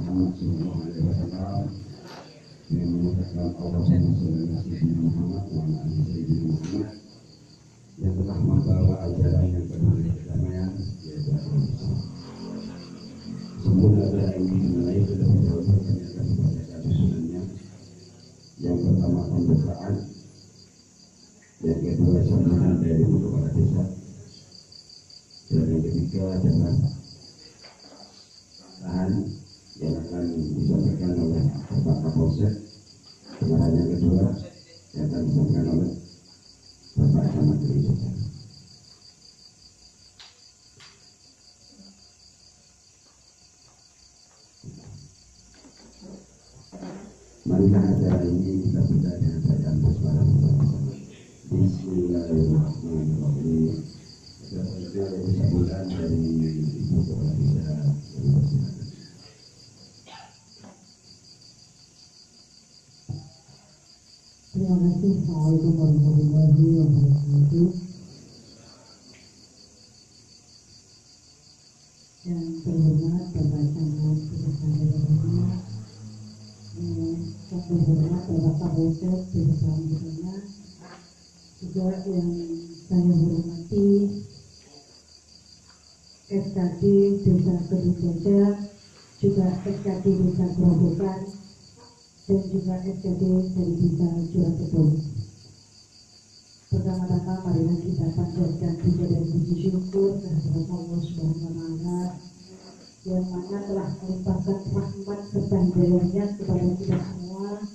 Muhammad sallallahu alaihi wasallam, yang menyatakan Allah Subhanahu Muhammad wa ala alihi sayyidina Muhammad, yang telah membawa ajaran yang penuh kedamaian, yaitu Islam. Semoga ajaran ini mulai terlebih dahulu kami akan membacakan susunannya. Yang pertama pembukaan, yang kedua sambutan dari kepala desa, dan yang ketiga adalah tahan yang akan disampaikan oleh Bapak Kapolsek. Kemudian yang kedua yang akan disampaikan oleh Bapak Camat Gereja. Marilah acara ini kita buka dengan bacaan basmalah. Bismillahirrahmanirrahim. Selanjutnya ada sambutan dari Ibu Kepala Desa. Terima kasih. Assalamualaikum warahmatullahi wabarakatuh. Yang terhormat Bapak Camat beserta jajarannya, yang terhormat Bapak Kapolsek beserta jajarannya, juga yang saya hormati SKD Desa Kedung-Jajak, juga SKD Desa Grobogan, dan juga SKD dari Desa Juraseto. Pertama-tama marilah kita panjatkan puja dan puji syukur kehadirat Allah Subhanahu wa Ta'ala yang mana telah melimpahkan rahmat serta hidayahnya kepada kita semua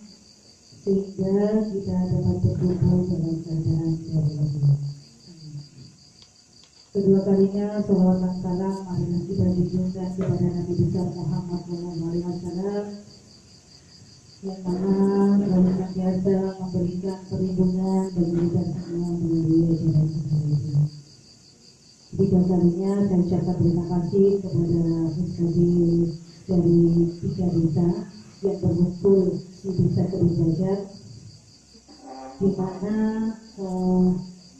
sehingga kita dapat berkumpul dalam keadaan yang baik. Kedua kalinya salawat dan salam marilah kita junjungkan kepada Nabi besar Muhammad SAW yang mana selalu senantiasa memberikan perlindungan bagi kita semua melalui ajaran agama. Ketiga kalinya saya ucapkan terima kasih kepada SKD dari 3 desa yang berkumpul di Desa Kedung-Jajak, di mana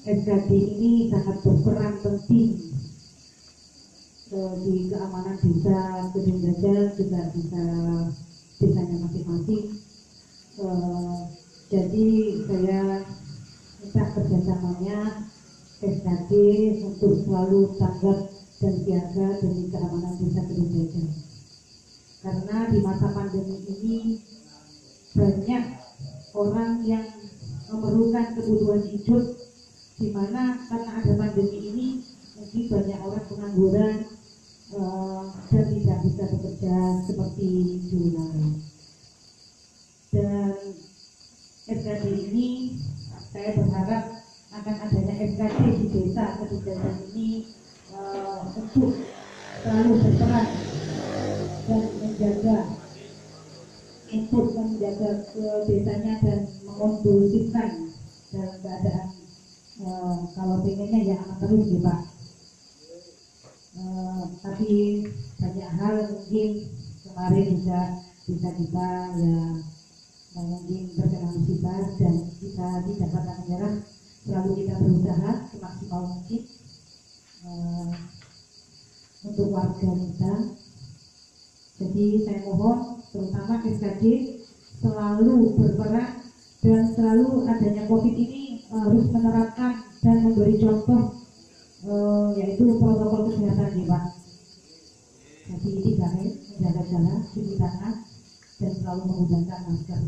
SKD ini sangat berperan penting di keamanan Desa Kedung-Jajak, juga desanya masing-masing. Jadi saya minta kerjasamanya SKD untuk selalu tanggap dan siaga demi keamanan Desa Kedung-Jajak. Karena di masa pandemi ini banyak orang yang memerlukan kebutuhan hidup, di mana karena ada pandemi ini mungkin banyak orang pengangguran dan tidak bisa bekerja seperti dulu. Dan SKD ini saya berharap akan adanya SKD di Desa Kedung-Jajak ini untuk selalu berperan dan menjaga ke desanya dan mengkondusifkan dalam keadaan kalau pengennya ya aman terus ya Pak. Tapi banyak hal mungkin kemarin juga bisa kita ya mungkin terkena musibah dan kita tidak pernah menyerah, selalu kita berusaha semaksimal mungkin untuk warga kita. Jadi saya mohon terutama SKD selalu berperan dan selalu adanya COVID ini harus menerapkan dan memberi contoh yaitu protokol kesehatan ya Pak. Jadi 3M, menjaga jarak, cuci tangan, dan selalu menggunakan masker.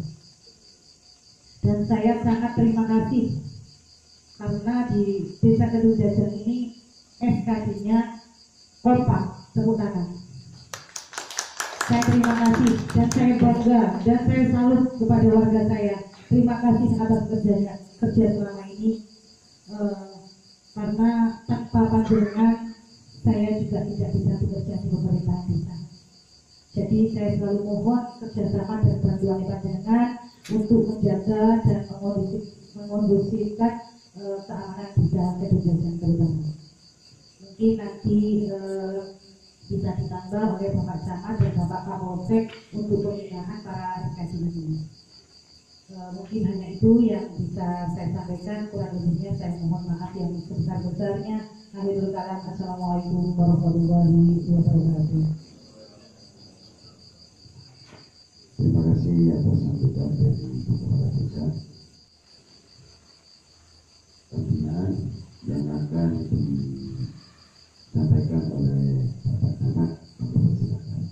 Dan saya sangat terima kasih karena di Desa Kedung-Jajak ini SKD-nya kompak, tepuk tangan. Saya terima kasih dan saya bangga dan saya salut kepada warga saya. Terima kasih atas kerja selama ini. Karena tanpa panjenengan saya juga tidak bisa bekerja di pemerintahan desa. Jadi saya selalu mohon kerjasama dan bantuan panjenengan untuk menjaga dan mengondusifkan keamanan Desa Kedung-Jajak terutama. Mungkin nanti bisa ditambah oleh Bapak Camat dan Bapak Kapolsek untuk pembinaan para SKD ini. Mungkin hanya itu yang bisa saya sampaikan, kurang lebihnya saya mohon maaf yang sebesar-besarnya. Akhirul kalam, assalamualaikum warahmatullahi wabarakatuh. Terima kasih atas sambutan dari Ibu Kepala Desa. Tentunya yang akan disampaikan oleh Bapak Camat, kami persilakan.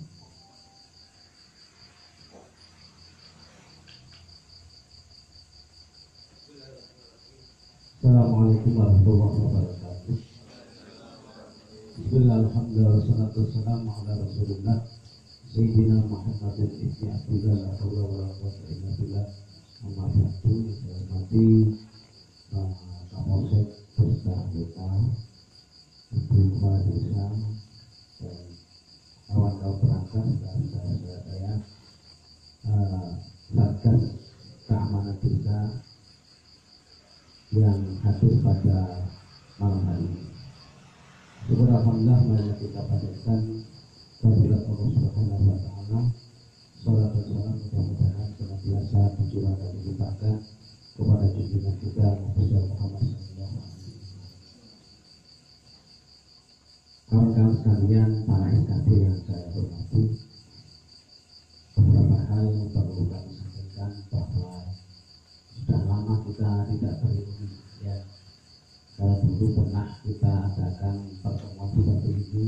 Assalamualaikum warahmatullahi wabarakatuh. Bismillahirrahmanirrahim. Wassalatu wassalamu ala Rasulillah Sayyidina Muhammadin ibni Abdillah la haula wala quwwata illa billah. Amma ba'du. Saya hormati Kapolsek beserta anggota, Ibu Kepala Desa dan kawan-kawan perangkat dan saudara saya Satgas Keamanan Desa yang hadir pada malam hari ini. Syukur alhamdulillah marilah kita panjatkan kehadirat Allah Subhanahu wa taala. Salat dan salam mudah-mudahan senantiasa tercurah dan dilimpahkan kepada junjungan kita Nabi Muhammad sallallahu alaihi wasallam. Kawan-kawan sekalian, para SKD yang saya hormati, beberapa hal yang perlu kami sampaikan bahwa sudah lama kita tidak berreuni, ya. Kalau dulu pernah kita adakan pertemuan seperti ini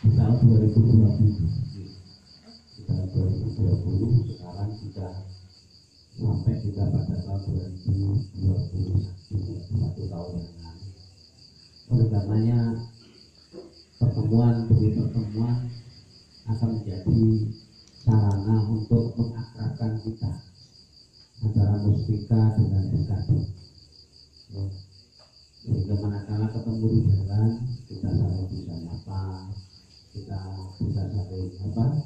di tahun 2020, di tahun 2020, sekarang sudah sampai kita pada tahun 2021, 1 tahun yang lalu. Oleh karenanya pertemuan demi pertemuan akan menjadi sarana untuk mengakrabkan kita antara Muspika dengan SKD, ya. Sehingga manakala ketemu di jalan kita saling bisa nyapa, kita bisa saling tukar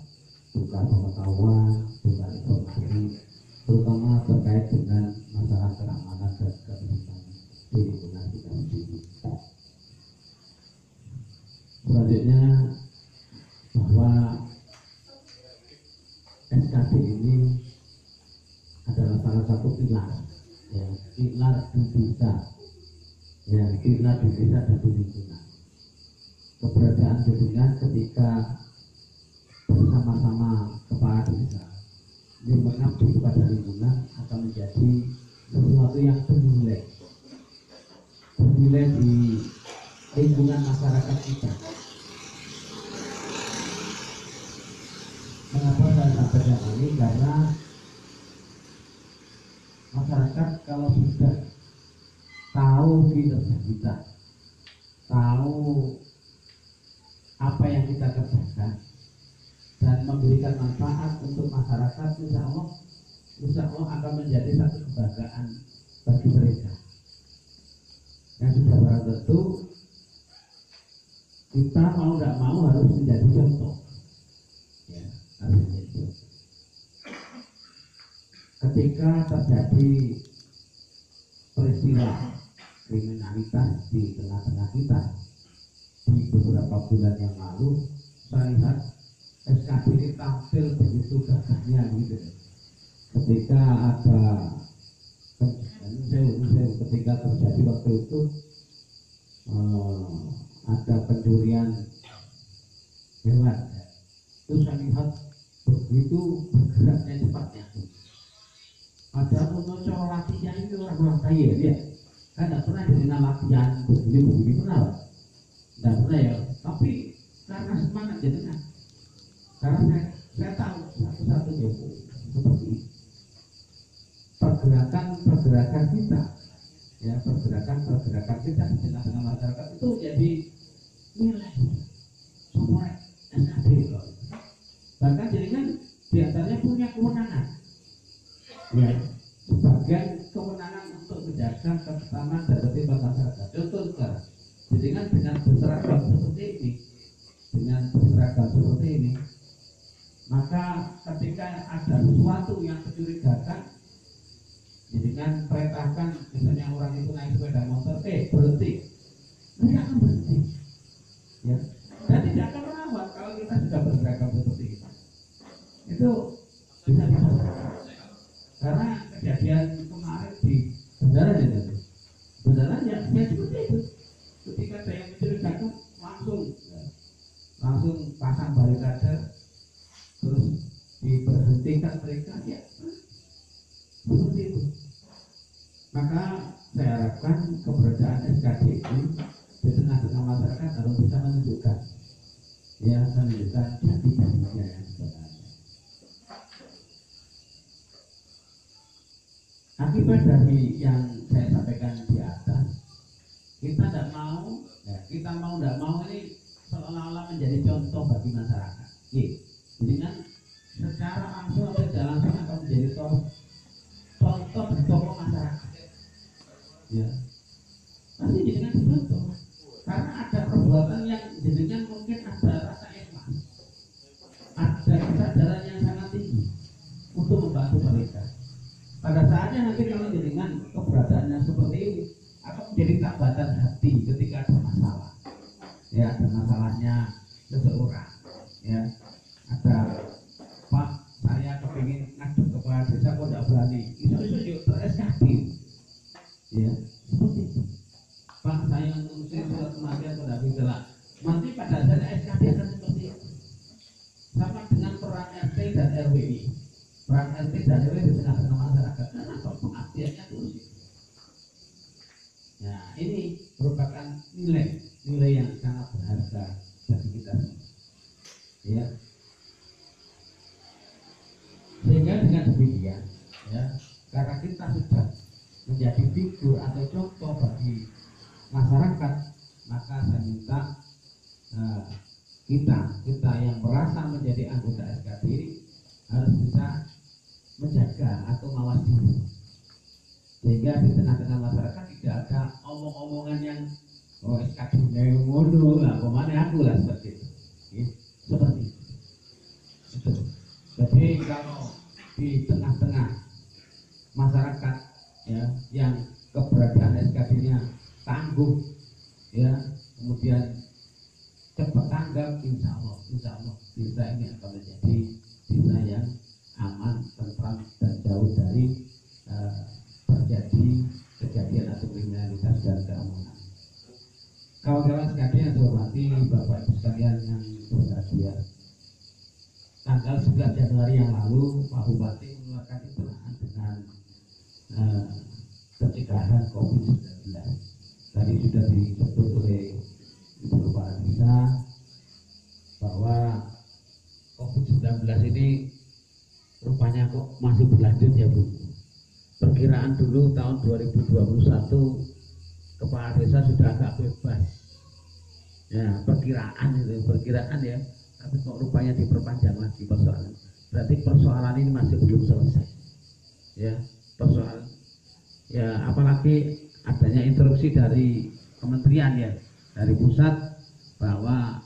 pengetahuan, tukar informasi, terutama terkait dengan masalah keamanan dan ketertiban di lingkungan kita sendiri. Selanjutnya bahwa SKD ini adalah salah satu pilar, ya, pilar di desa, ya, pilar di desa dan di lingkungan. Keberadaan jenengan ketika bersama-sama kepala desa ini mengabdi kepada lingkungan akan menjadi sesuatu yang bernilai di lingkungan masyarakat kita. Mengapa saya sampaikan ini? Karena masyarakat kalau sudah tahu kinerja kita, tahu apa yang kita kerjakan dan memberikan manfaat untuk masyarakat, insya Allah akan menjadi satu kebanggaan bagi mereka. Yang sudah barang tentu kita mau tidak mau harus menjadi contoh, ya, harus menjadi contoh. Ketika terjadi peristiwa kriminalitas di tengah-tengah kita di beberapa bulan yang lalu, saya lihat SKD ini tampil begitu gagahnya gitu. Ketika ada ketika terjadi waktu itu ada pencurian hewan, ya. Itu saya lihat begitu bergeraknya cepatnya. Padahal menurut latihan itu orang-orang kaya, ya. Kan tidak pernah dengan latihan begini pernah, tidak pernah, ya. Tapi karena semangat jenengan, karena saya tahu satu-satunya seperti pergerakan kita, ya, pergerakan kita di tengah-tengah masyarakat itu jadi nilai semua SKD. Bahkan jenengan biasanya punya kewenangan, ya, sebagian kewenangan untuk menjaga kebersamaan dan ketertiban masyarakat. Contoh sekarang, dengan berseragam seperti ini, maka ketika ada sesuatu yang mencurigakan, dengan perintahkan misalnya orang itu naik sepeda motor, berhenti, mereka akan berhenti, ya, dan tidak akan merawat. Kalau kita sudah berseragam seperti itu bisa dilakukan. Karena kejadian kemarin di Bendaran ya, Bendaran ya seperti itu. Ketika ada yang mencurigakan, langsung pasang barikade, terus tingkat mereka ya seperti itu. Maka saya harapkan keberadaan SKD ini di tengah-tengah masyarakat harus bisa menunjukkan jati-jatinya yang sebenarnya. Akibat dari yang saya sampaikan di atas, kita tidak mau, kita mau tidak mau ini seolah-olah menjadi contoh bagi masyarakat. Jadi kan secara langsung atau tidak langsung akan menjadi contoh dan tokoh masyarakat. Ya, pasti jadikan contoh. Karena ada perbuatan yang jadinya mungkin ada rasa ikhlas, ada kesadaran yang sangat tinggi untuk membantu mereka. Pada saatnya nanti kalau jadikan keberadaannya seperti ini akan menjadi tambatan hati ketika ada masalah. Ya, ada masalahnya seseorang. Ya, ada Pak, saya kepingin ngadu kepala desa kok tidak berani. Itu yuk ter-SKD. Ya, seperti itu. Pak, saya mengusir surat kematian kok tidak bisa lah. Nanti pada saat SKD akan seperti itu. Sama dengan peran RT dan RWI. Peran RT dan RW di tengah-tengah masyarakat. Kenapa pengabdiannya terus? Ya, ini merupakan nilai yang sangat berharga bagi kita semua. Ya. Sehingga dengan demikian, ya, karena kita sudah menjadi figur atau contoh bagi masyarakat, maka saya minta kita yang merasa menjadi anggota SKD harus bisa menjaga atau mawas diri, sehingga di tengah-tengah masyarakat tidak ada omong-omongan yang SKD ngono lah, kemana aku lah seperti itu, seperti itu. Jadi kalau di tengah-tengah masyarakat ya yang keberadaan SKD-nya tangguh, ya, kemudian cepat tanggap, insya Allah desa ini akan menjadi desa yang aman, tentram dan jauh dari terjadi kejadian atau kriminalitas dan keamanan. Kawan-kawan sekalian yang saya hormati, Bapak Ibu sekalian yang berbahagia, tanggal 11 Januari yang lalu Pak Bupati mengeluarkan imbauan dengan pencegahan COVID-19. Tadi sudah disebut oleh Ibu Kepala Desa bahwa COVID-19 ini rupanya kok masih berlanjut ya Bu. Perkiraan dulu tahun 2021 Kepala Desa sudah agak bebas. Ya, perkiraan ya, tapi kok rupanya diperpanjang lagi persoalan. Berarti persoalan ini masih belum selesai. Ya, persoalan. Ya, apalagi adanya instruksi dari kementerian ya, dari pusat bahwa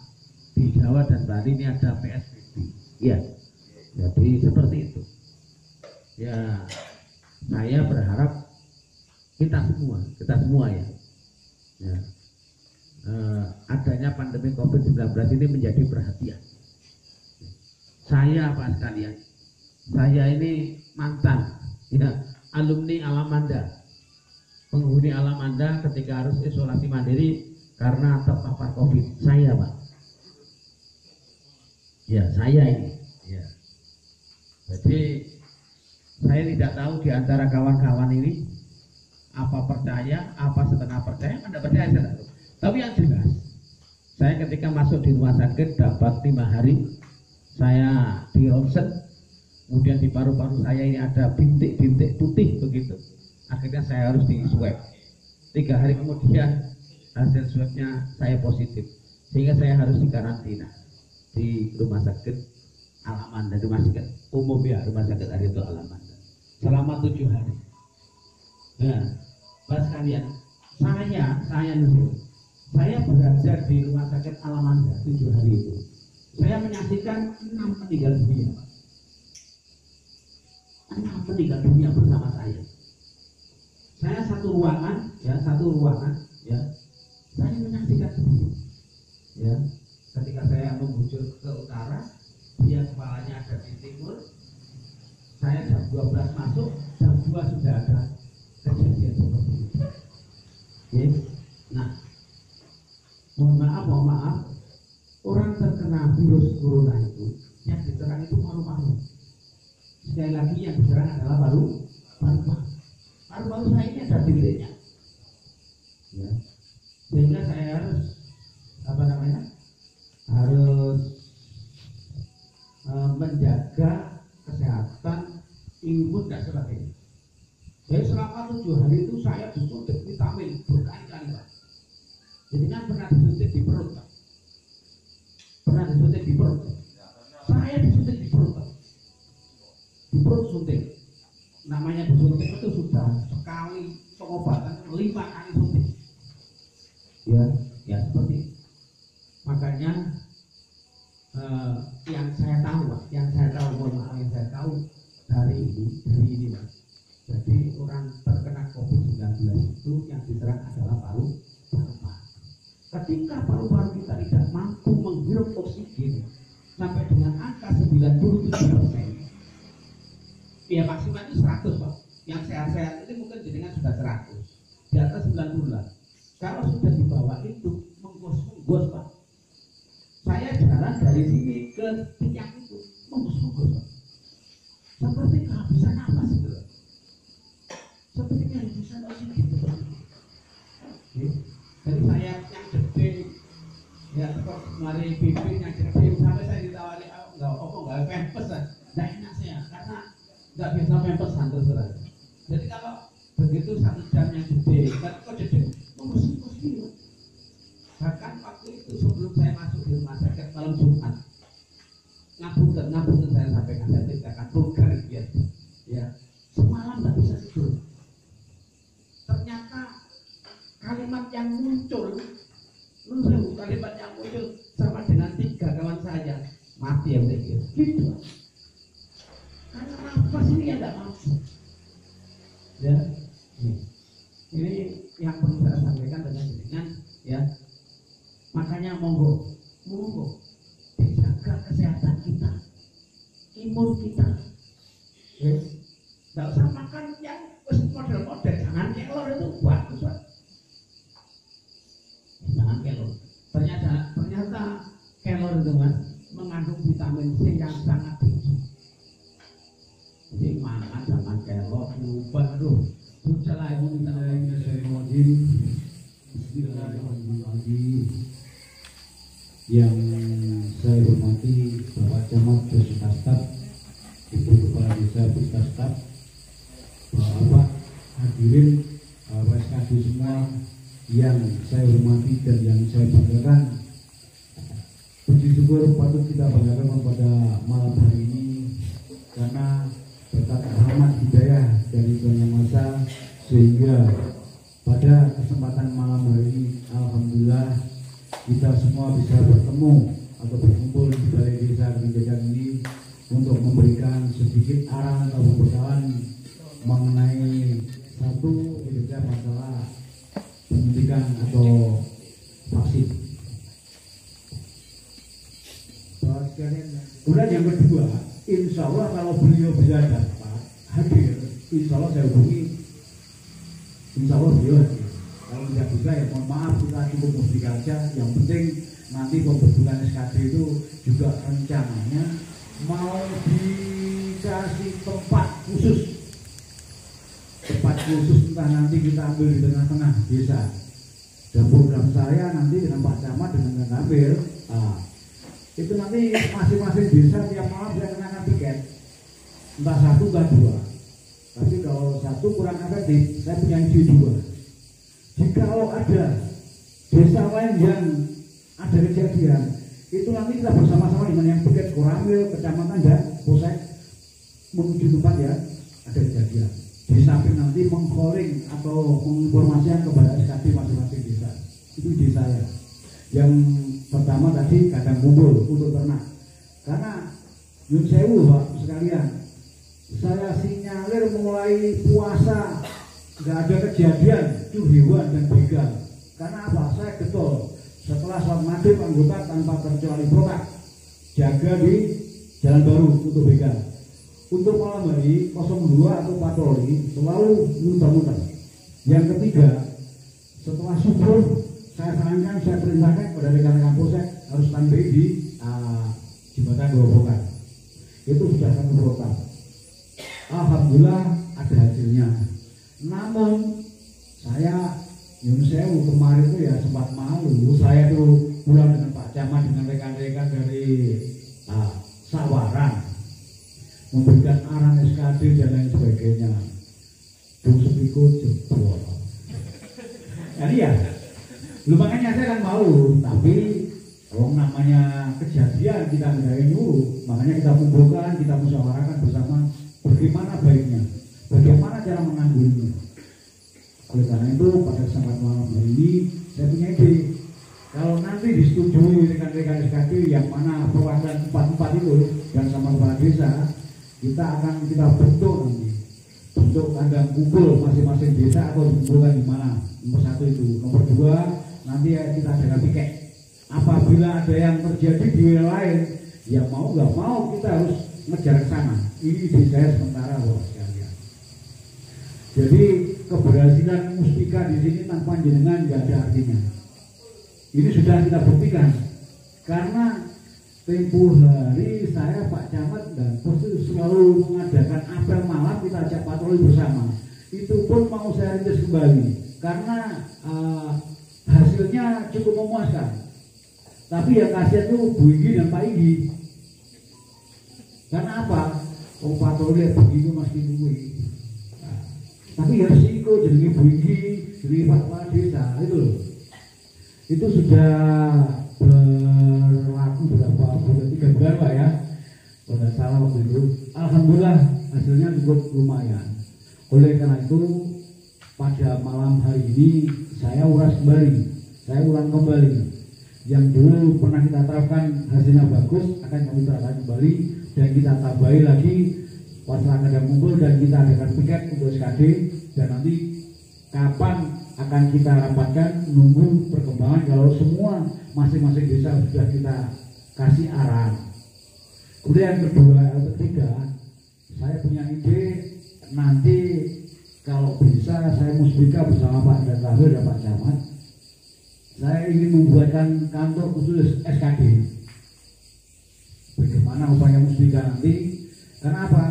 di Jawa dan Bali ini ada PSBB. Ya, jadi seperti itu. Ya, saya berharap kita semua ya, adanya pandemi COVID-19 ini menjadi perhatian. Saya Pak sekalian, saya ini mantan ya alumni Alamanda, penghuni Alamanda ketika harus isolasi mandiri karena terpapar COVID. Saya Pak, ya saya ini, ya. Jadi saya tidak tahu di antara kawan-kawan ini apa percaya, apa setengah percaya, anda percaya saya tahu. Tapi yang jelas, saya ketika masuk di rumah sakit dapat 5 hari, saya di ronsen, kemudian di paru-paru saya ini ada bintik-bintik putih begitu. Akhirnya saya harus di swab. 3 hari kemudian hasil swabnya saya positif, sehingga saya harus dikarantina di rumah sakit Alamanda, rumah sakit umum ya, rumah sakit Arido Alamanda selama 7 hari. Nah, Pak sekalian, saya berada di rumah sakit Alamanda 7 hari itu. Saya menyaksikan 6 meninggal dunia, Pak. 6 meninggal dunia bersama saya. Saya satu ruangan, ya. Saya menyaksikan sendiri, ya. Ketika saya membujur ke utara, dia kepalanya ada di timur. Saya jam 12 masuk, jam 2 sudah ada kejadian seperti itu. Oke. Nah, mohon maaf, orang terkena virus corona itu yang diserang itu paru-paru. sekali lagi yang diserang adalah paru-paru saya ini ada titiknya, ya. Sehingga saya harus menjaga kesehatan imun dan sebagainya. Jadi selama 7 hari itu saya disuntik vitamin berkali-kali, Pak. Jadi kan pernah disuntik di perut, Pak. Pernah disuntik di perut. Saya disuntik di perut, Pak. Di perut suntik. Namanya disuntik itu sudah sekali pengobatan 5 kali suntik. Ya seperti itu. Makanya yang saya tahu dari ini, Pak. Jadi orang terkena COVID-19 itu yang diserang adalah paru-paru. Ketika paru-paru kita tidak mampu menghirup oksigen sampai dengan angka 97%, ya maksimal itu 100, Pak. Yang sehat-sehat ini mungkin jenengan sudah 100, di atas 90 lah. Kalau sudah di bawah itu menggos, Pak. Saya jalan dari sini ke tiang itu menggos, Pak. Seperti kehabisan napas gitu. Seperti kehabisan oksigen gitu. Jadi saya yang gede, ya kok mari bibir yang gede sampai saya ditawari nggak pempes lah. Nggak enak saya karena nggak biasa pempesan terus terang. Jadi kalau begitu 1 jam yang gede, kan kok gede, menggos gitu. Bahkan waktu itu sebelum saya masuk di rumah sakit malam Jumat, ngapunten saya sampaikan, saya tindakan vulgar ya, semalam nggak bisa tidur. Ternyata kalimat yang muncul sama dengan 3 kawan saya mati ya gitu. Karena nafas ini ya nggak mampu. Ya, ini yang perlu saya sampaikan dengan ya. Makanya monggo dijaga kesehatan kita, imun kita. Nggak usah makan yang model-model, jangan kelor itu bagus, Pak. Jangan kelor. Ternyata kelor itu, Mas, mengandung vitamin C yang sangat tinggi. Jadi makan jangan kelor, lupa aduh. Bismillahirrahmanirrahim. Yang saya hormati Bapak Camat beserta staf, Ibu Kepala Desa beserta staf, Bapak hadirin, Bapak SKD semua yang saya hormati dan yang saya banggakan. Puji syukur patut kita banggakan pada malam hari ini karena berkat rahmat hidayah dari Tuhan Yang Maha Esa, sehingga pada kesempatan malam hari ini alhamdulillah kita semua bisa bertemu atau berkumpul di Balai Desa Gereja ini untuk memberikan sedikit arahan atau pembekalan mengenai satu kira-kira masalah pendidikan atau vaksin. Kemudian yang kedua, insya Allah kalau beliau bisa dapat hadir, insya Allah saya hubungi, insya Allah beliau hadir. Kalau tidak bisa ya mohon maaf, kita cukup musik aja. Yang penting nanti pembentukan SKD itu juga rencananya mau dikasih tempat khusus entah nanti kita ambil di tengah-tengah desa. Dan program saya nanti dengan Pak Camat dengan ngambil itu nanti masing-masing desa tiap malam saya kenakan tiket, entah 1 entah 2. Tapi kalau 1 kurang efektif, saya punya ide 2. Jikalau ada desa lain yang ada kejadian, itu nanti kita bersama-sama dengan yang tiket Koramil, kecamatan dan Polsek menuju tempat ya ada kejadian. Di samping nanti meng-calling atau menginformasikan kepada SKD masing-masing desa. Itu ide saya. Yang pertama tadi kandang kumpul untuk ternak. Karena Yun Sewu Pak sekalian, saya sinyalir mulai puasa nggak ada kejadian hewan dan begal. Karena apa? Saya getol setelah sholat maghrib anggota tanpa terkecuali brokat jaga di Jalan Baru untuk begal. Untuk malam hari 02 atau patroli selalu muter-muter. Yang ketiga, setelah subuh saya sarankan, saya perintahkan kepada rekan-rekan Polsek harus standby di jembatan Gerobokan. Itu sudah kami protap. alhamdulillah ada hasilnya. Namun saya Yun Sewu kemarin itu ya sempat malu. Saya tuh pulang dengan Pak Camat dengan rekan-rekan dari Sawaran memberikan arahan SKD dan lain sebagainya. Bungsu ikut jebol. Ya, makanya saya kan malu, tapi kalau namanya kejadian kita nggak nyuruh, makanya kita kumpulkan, kita musyawarahkan bersama bagaimana baiknya, bagaimana cara menanggulanginya. Oleh karena itu pada kesempatan malam hari ini saya punya ide, kalau nanti disetujui rekan-rekan SKD yang mana perwakilan 4 itu dan sama kepala desa, kita bentuk nanti, bentuk kandang kumpul masing-masing desa atau dikumpulkan di mana. Nomor 1 itu, nomor 2 nanti kita adakan piket. Apabila ada yang terjadi di wilayah lain, yang mau nggak mau kita harus ngejar ke sana. Ini ide saya sementara loh sekalian. Jadi keberhasilan Muspika di sini tanpa jenengan nggak ada artinya. Ini sudah kita buktikan. Karena tempuh hari saya Pak Camat dan Pos itu selalu mengadakan apel malam, kita ajak patroli bersama. Itu pun mau saya rintis kembali karena hasilnya cukup memuaskan. Tapi yang kasihan tuh Bu Igi dan Pak Igi. Karena apa? Oh patroli begitu Mas Kinui. Tapi harus ikut jadi Bu Igi, jadi Pak Kepala Desa itu loh. Itu sudah berlaku berapa bulan, 3 bulan Pak ya. Kalau tidak salah waktu itu. Alhamdulillah hasilnya cukup lumayan. Oleh karena itu pada malam hari ini saya ulas kembali, saya ulang kembali. Yang dulu pernah kita terapkan hasilnya bagus akan kami terapkan kembali dan kita tambahi lagi masyarakat yang kumpul dan kita adakan piket untuk SKD dan nanti kapan akan kita rapatkan nunggu perkembangan kalau semua masing-masing desa sudah kita kasih arahan. Kemudian yang kedua, yang ketiga, saya punya ide nanti kalau bisa saya Muspika bersama Pak Datahir dan Pak Camat, saya ingin membuatkan kantor khusus SKD. Bagaimana upaya Muspika nanti? Karena apa?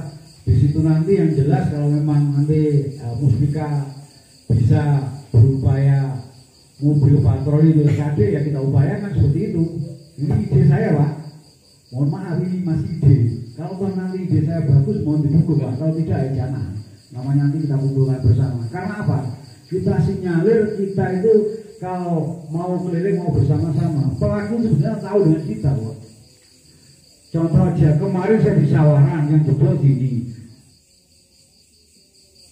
Di situ nanti yang jelas kalau memang nanti Muspika bisa berupaya mobil patroli untuk SKD ya kita upayakan seperti itu. Ini ide saya Pak. Mohon maaf ini masih ide. Kalau nanti ide saya bagus mohon didukung Pak. Kalau tidak ya jangan. Namanya nanti kita kumpulkan bersama. Karena apa? Kita sinyalir kita itu kalau mau keliling mau bersama-sama. Pelaku sebenarnya tahu dengan kita Pak. Contoh aja kemarin saya di Sawaran yang jebol sini.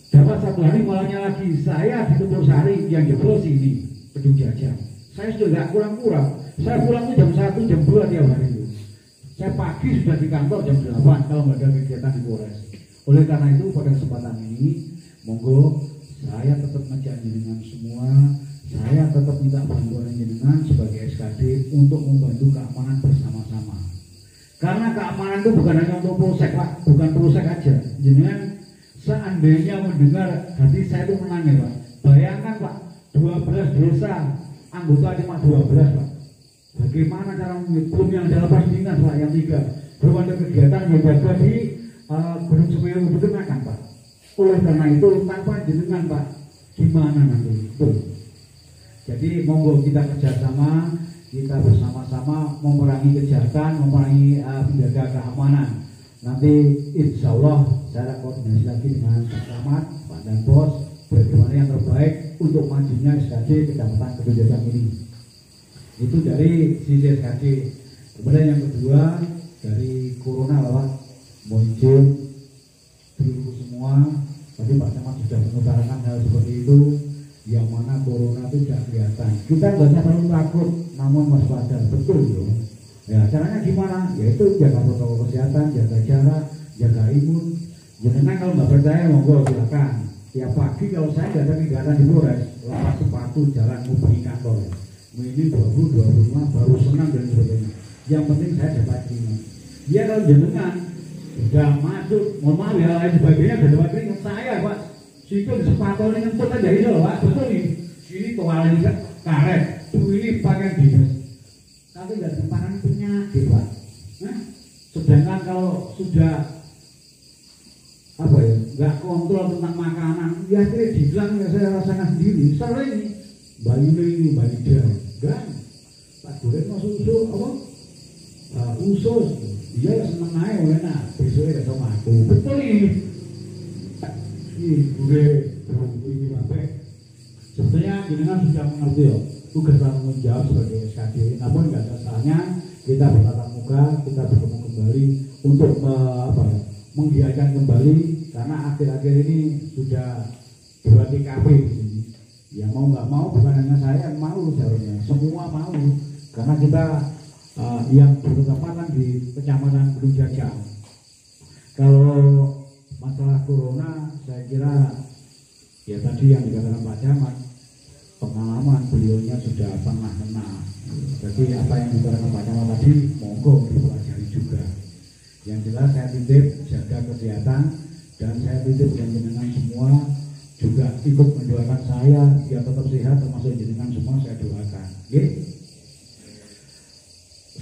Dapat 1 hari malahnya lagi saya di Tutur Sari yang jebol sini Pedung Jajah. Saya sudah nggak kurang-kurang. Saya pulang itu jam 1 jam 2 tiap hari itu. Saya pagi sudah di kantor jam 8 kalau nggak ada kegiatan di Polres. Oleh karena itu pada kesempatan ini monggo saya tetap ngajak jenengan semua, saya tetap minta bantuan jenengan sebagai SKD untuk membantu keamanan bersama-sama. Karena keamanan itu bukan hanya untuk polsek Pak, bukan polsek aja. Jenengan seandainya mendengar hati saya itu menangis Pak. Bayangkan Pak, 12 desa, anggota cuma 12 Pak. Bagaimana cara belum yang ada lepas dinas Pak, yang 3. Belum ada kegiatan yang jaga di Gunung Semeru dikenakan Pak. Oleh karena itu tanpa jenengan Pak, gimana nanti? Jadi monggo kita kerjasama, kita bersama-sama memerangi kejahatan, memerangi penjaga keamanan. Nanti insya Allah saya koordinasi lagi dengan Pak Camat, Pak Danpos, bagaimana yang terbaik untuk majunya SKD Kecamatan Kedung ini. Itu dari sisi SKD. Kemudian yang kedua dari Corona Pak, muncul dulu semua. Tadi Pak Camat sudah mengutarakan hal seperti itu, yang mana Corona itu tidak kelihatan. Kita nggak usah terlalu takut, namun waspada, betul loh. Ya caranya gimana? Yaitu jaga protokol kesehatan, jaga jarak, jaga imun. Jangan kalau nggak percaya monggo silakan. Tiap pagi kalau saya nggak ada kegiatan di Polres, lepas sepatu jalan mau pergi kantor. Ini 20-25 baru senang dan sebagainya. Yang penting saya dapat ini. Dia kalau jenengan sudah masuk, mohon maaf ya lain sebagainya sudah dapat ini saya Pak. Situ di sepatu ini ngempet aja ini loh Pak, betul nih. Ini tualin karet, tuh ini pakaian dinas. Tapi nggak dipakai penyakit Pak. Nah, sedangkan kalau sudah apa ya nggak kontrol tentang makanan, ya akhirnya dibilang ya saya rasakan sendiri, sering bayi ini, bayi dia, enggak, tak goreng masuk usus, apa? Usus, dia seneng aja, enak, besoknya sama aku, betul ini, gue ini apa? Sebetulnya jenengan sudah mengerti ya, tugas tanggung jawab sebagai SKD, namun nggak ada salahnya kita bertatap muka, kita bertemu kembali untuk menggiatkan kembali karena akhir-akhir ini sudah dua TKP di sini. Ya mau nggak mau bukan hanya saya yang mau seharusnya, semua mau karena kita yang bertepatan di Kecamatan Gunung Jajang. Kalau masalah corona saya kira ya tadi yang dikatakan Pak Camat, pengalaman beliaunya sudah pernah kena. Jadi apa yang dikatakan Pak Camat tadi monggo dipelajari juga. Yang jelas saya titip jaga kesehatan dan saya titip jenengan semua juga ikut mendoakan saya biar tetap sehat, termasuk jenengan semua saya doakan. Oke?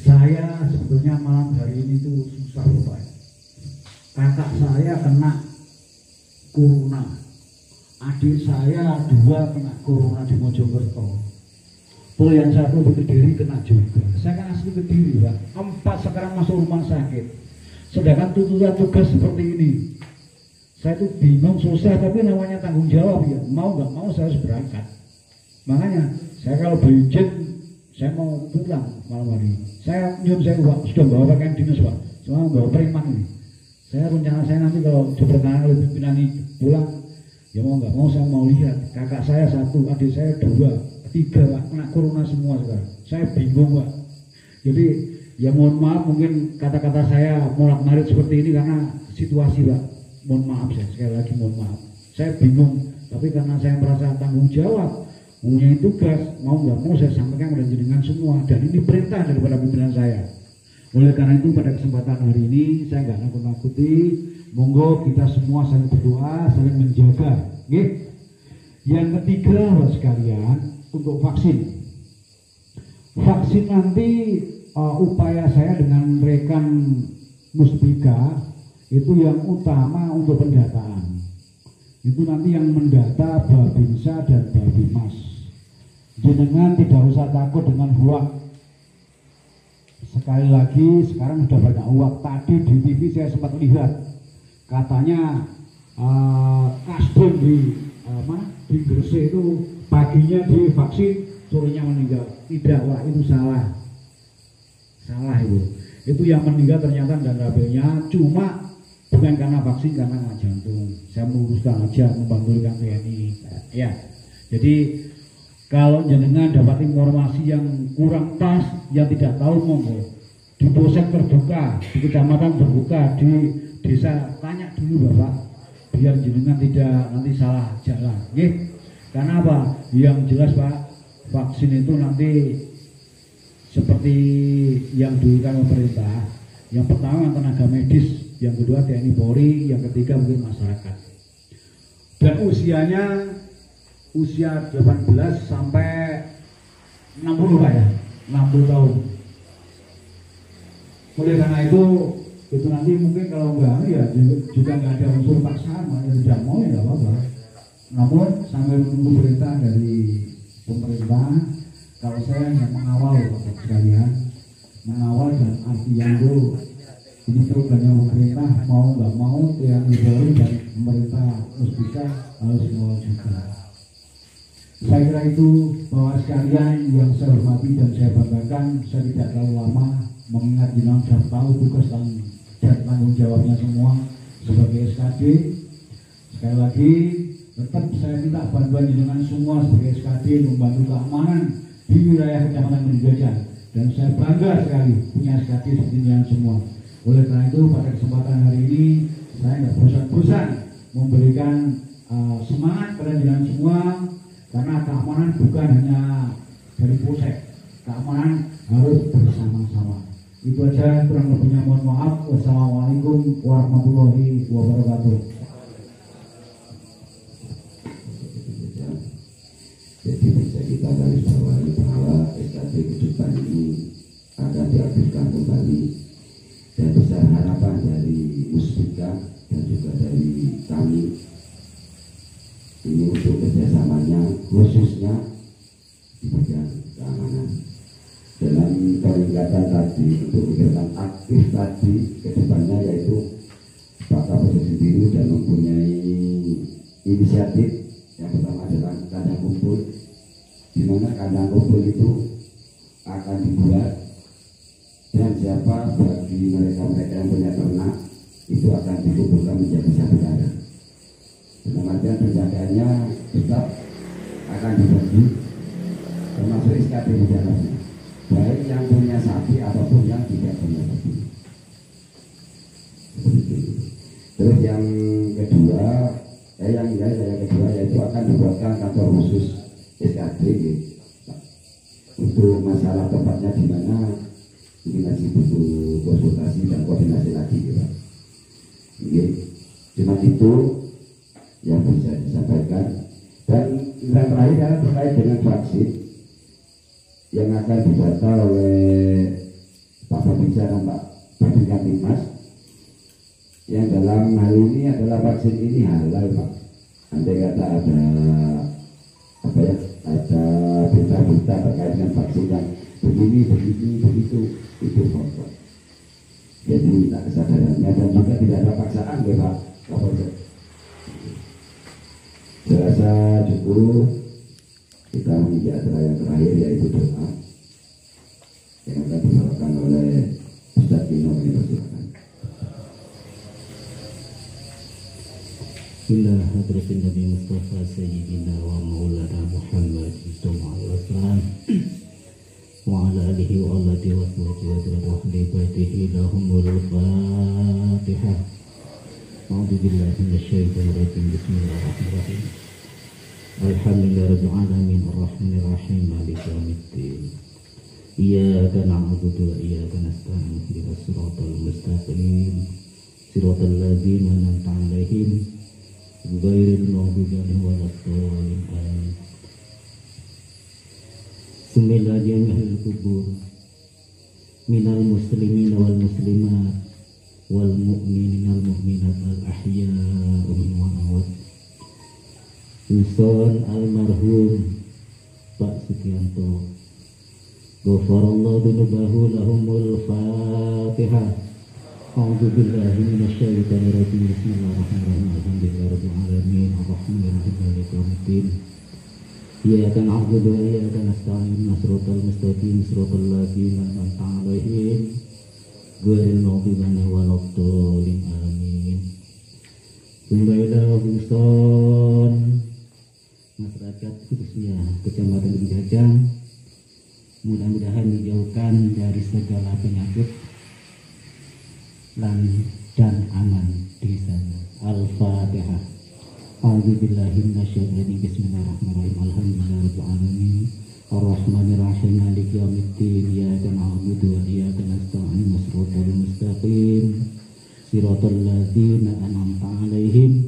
Saya sebetulnya malam hari ini tuh susah Pak. Kakak saya kena corona, adik saya 2 kena corona di Mojokerto. Tuh yang satu di Kediri kena juga. Saya kan asli Kediri Pak. 4 sekarang masuk rumah sakit. Sedangkan tuntutan tugas seperti ini, saya tuh bingung, susah, tapi namanya tanggung jawab ya. Mau nggak mau saya harus berangkat. Makanya saya kalau berizin, saya mau pulang malam hari. Saya nyuruh saya Pak, sudah bawa pakaian dinas Pak, cuma bawa preman ini. Saya rencana saya nanti kalau diperkenalkan oleh pimpinan ini pulang, ya mau nggak mau saya mau lihat. Kakak saya 1, adik saya 2, 3 Pak, kena corona semua sekarang. Saya bingung Pak. Jadi ya mohon maaf mungkin kata-kata saya molak-malik seperti ini karena situasi Pak. Mohon maaf saya, sekali lagi mohon maaf. Saya bingung, tapi karena saya merasa tanggung jawab, mempunyai tugas, mau nggak mau saya sampaikan kepada jenengan semua. Dan ini perintah daripada pimpinan saya. Oleh karena itu pada kesempatan hari ini saya nggak nakut-nakuti, monggo kita semua saling berdoa, saling menjaga. Oke? Yang ketiga Bapak sekalian, untuk vaksin. Vaksin nanti upaya saya dengan rekan Muspika itu yang utama untuk pendataan. Itu nanti yang mendata Babinsa dan Babimas. Jenengan tidak usah takut dengan hoak. Sekali lagi sekarang sudah banyak hoak. Tadi di TV saya sempat lihat katanya Kasbon di Gresik itu paginya divaksin, sorenya meninggal. Tidak, wah itu salah. Salah itu yang meninggal ternyata dan labelnya cuma bukan karena vaksin, karena kena jantung. Saya meluruskan aja, membantu rekan TNI ya. Jadi kalau jenengan dapat informasi yang kurang pas, yang tidak tahu monggo di polsek terbuka, di kecamatan terbuka, di desa tanya dulu Bapak, biar jenengan tidak nanti salah jalan. Karena apa? Yang jelas Pak, vaksin itu nanti seperti yang diberikan pemerintah. Yang pertama tenaga medis, yang kedua TNI Polri, yang ketiga mungkin masyarakat. Dan usianya usia 18 sampai 60 Pak ya, 60 tahun. Oleh karena itu nanti mungkin kalau enggak ya juga nggak ada unsur paksaan, makanya tidak mau ya nggak apa-apa. Namun sambil menunggu perintah dari pemerintah, kalau saya hanya mengawal Bapak sekalian, mengawal dan artinya itu ini programnya pemerintah mau nggak mau yang Polri dan pemerintah Muspika harus mau juga. Saya kira itu bahwa sekalian yang saya hormati dan saya banggakan, saya tidak terlalu lama mengingat jenengan sudah tahu tugas dan tanggung jawabnya semua sebagai SKD. Sekali lagi tetap saya minta bantuan jenengan semua sebagai SKD membantu keamanan di wilayah Kecamatan Gunung Jajang, dan saya bangga sekali punya SKD seperti jenengan semua. Oleh karena itu pada kesempatan hari ini saya nggak bosan-bosan memberikan semangat pada jenengan semua, karena keamanan bukan hanya dari polsek, keamanan harus bersama-sama. Itu aja, kurang lebihnya mohon maaf. Wassalamualaikum warahmatullahi wabarakatuh. Jadi bisa kita garis bawahi bahwa SKD kejutan ini akan diaktifkan kembali, dan besar harapan dari Muspika dan juga dari kami khususnya di bidang keamanan. Dalam peningkatan tadi untuk kegiatan aktif tadi kedepannya yaitu Pak Kapolres sendiri dan mempunyai inisiatif yang pertama adalah kandang kumpul, di mana kandang kumpul itu akan dibuat dan siapa bagi mereka-mereka yang punya ternak itu akan dikumpulkan menjadi satu kandang. Dalam artian penjagaannya tetap akan dibagi termasuk SKP di dalamnya, baik yang punya sapi ataupun yang tidak punya sapi. Terus yang kedua, yang kedua yaitu akan dibuatkan kantor khusus SKD untuk masalah tempatnya di mana ini masih butuh konsultasi dan koordinasi lagi, Pak. Cuma itu yang bisa disampaikan. Dan yang terakhir adalah terkait dengan vaksin yang akan didata oleh Pak Babinsa dan Pak Babinsa Timas, yang dalam hal ini adalah vaksin ini halal, Pak. Andai kata ada ada berita-berita terkait dengan vaksin yang begini begitu itu pokok. Jadi minta kesadarannya dan juga tidak ada paksaan, Pak Kapolres. Saya rasa cukup. Kita mengikuti acara yang terakhir yaitu doa yang akan dibawakan oleh Ustaz Kino. Silakan. Ila hadratin Nabi Mustafa Sayyidina wa Maulana Muhammad sallallahu alaihi wasallam wa ala alihi wa alihi wa sahbihi wa ahli baitihi lahumul Fatihah. A'udzu billahi minasyaitonir rajim. Bismillahirrahmanirrahim. Alhamdulillahirabbil alamin arrahmanir rahim maliki yaumiddin. Iyyaka na'budu wa iyyaka nasta'in ihdinas siratal mustaqim siratal ladzina an'amta 'alaihim ghairil maghdubi 'alaihim waladdallin. Amin. Sumila jami'il kubur minal muslimin wal muslimat wal mu'minin wal mu'minat al ahya'u minhum wal amwat. Uson almarhum Pak Sukianto, ghafarallahu dunubahu lahumul Fatihah. A'udzu billahi minasyaitonir rajim. Bismillahirrahmanirrahim. Alhamdulillahirabbil alamin arrahmanirrahim maliki yaumiddin. Iyyaka na'budu wa iyyaka nasta'in shiratal mustaqim shiratal ladzina an'amta 'alaihim ghairil maghdubi 'alaihim waladdallin. Amin. Sumbaila Huson masyarakat khususnya Kecamatan Bidajang mudah-mudahan dijauhkan dari segala penyakit dan aman di sana. Al-Fatihah. A'udzubillahi minasyaitonir rajim. Bismillahirrahmanirrahim. Alhamdulillahirabbil alamin arrahmanir rahim maliki yaumiddin. Iyyaka na'budu wa iyyaka nasta'in shiratal mustaqim shiratal ladzina an'amta 'alaihim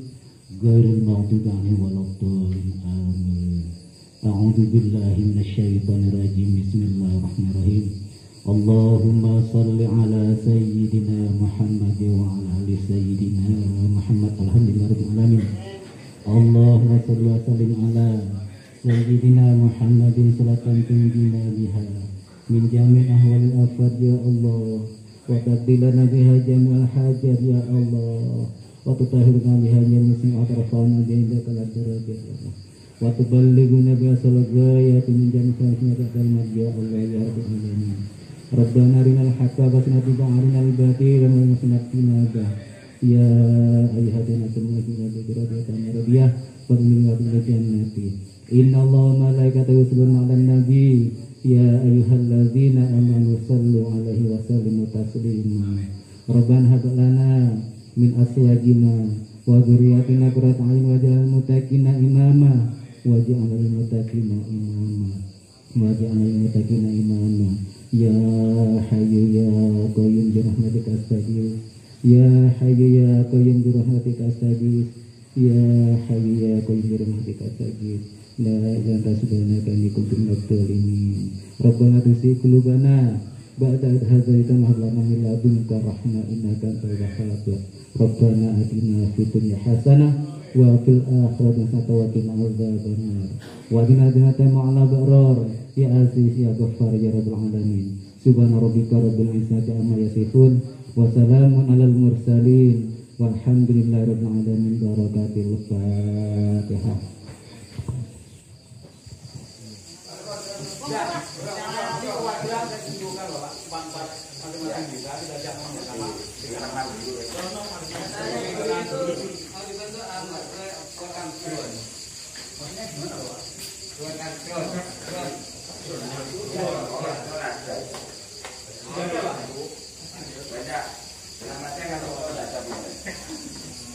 ghairil maghdubi 'alaihim waladdallin. Amin. A'udzu billahi minasyaitonir rajim. Bismillahirrahmanirrahim. Allahumma salli ala sayyidina Muhammad wa ala ali sayyidina Muhammad. Alhamdulillahirabbil alamin. Allahumma salli wa sallim ala sayyidina Muhammadin salatan tunjina biha min jami' ahwalil afad ya Allah, wa taqdilana biha jami'al hajat ya Allah, wa tutahhirna biha jami'al atrafana bi'indaka al-darajat ya Allah, wa tuballighuna biha salagayati min jami'al kalimat ya Allah ya Rabbal alamin. Rabbana arinal haqqa wasnati ba'arinal batila wa musnatina ba ya ayyuhalladzina amanu biradiyatan radiyah wa min jannati. Inna Allaha wa malaikatahu yusholluna 'alan nabi ya ayyuhalladzina amanu shallu 'alaihi wa sallimu taslima. Rabbana hab lana min azwajina wa dzurriyyatina qurrata a'yun waj'alna lil muttaqina imama waj'alna lil muttaqina imama. Ya Hayyu ya Qayyum bi rahmatika astaghfir. Ya Hayyu ya Qayyum bi rahmatika astaghfir. Ya Hayyu ya Qayyum bi rahmatika astaghfir. La ilaha illa anta subhanaka inni kuntu minadh dhalimin. Rabbana tuzigh qulubana ba'da idh hadaytana wa hab lana min ladunka rahmah innaka antal wahhab. Rabbana atina fid dunya hasanah وفي الآخرة حسنة وقنا عذاب النار وقنا جنة مع الأبرار يا عزيز يا غفار يا رب العالمين سبحان ربك رب العزة عما يصفون وسلام على المرسلين والحمد لله رب العالمين بركات الفاتحة.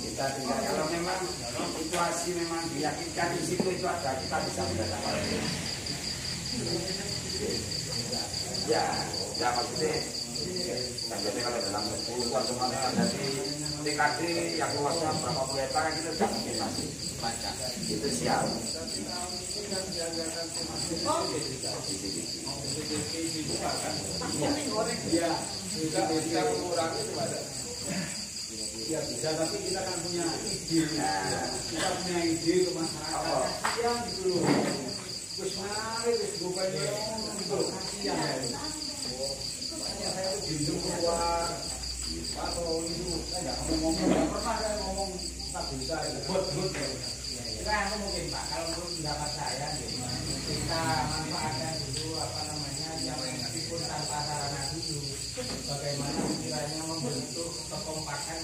Kita tinggal kalau memang situasi memang diyakinkan di situ itu ada, kita bisa mendatangkan. Ya maksudnya kalau dalam 10 semuanya ada di TKD yang luasnya berapa puluh hektar kita tidak mungkin masih baca itu siap. Ya bisa mengurangi itu ada. Ya bisa, tapi kita kan punya ide, kita punya ide ke masyarakat. Kasihan gitu loh. Terus mari terus bukannya gitu loh, kasihan. Makanya saya tuh bingung keluar. Atau itu saya nggak ngomong, nggak pernah saya ngomong tak bisa. Buat. Kita mungkin Pak, kalau menurut pendapat saya, kita manfaatkan dulu yang meskipun tanpa sarana dulu. Bagaimana kiranya membentuk kekompakan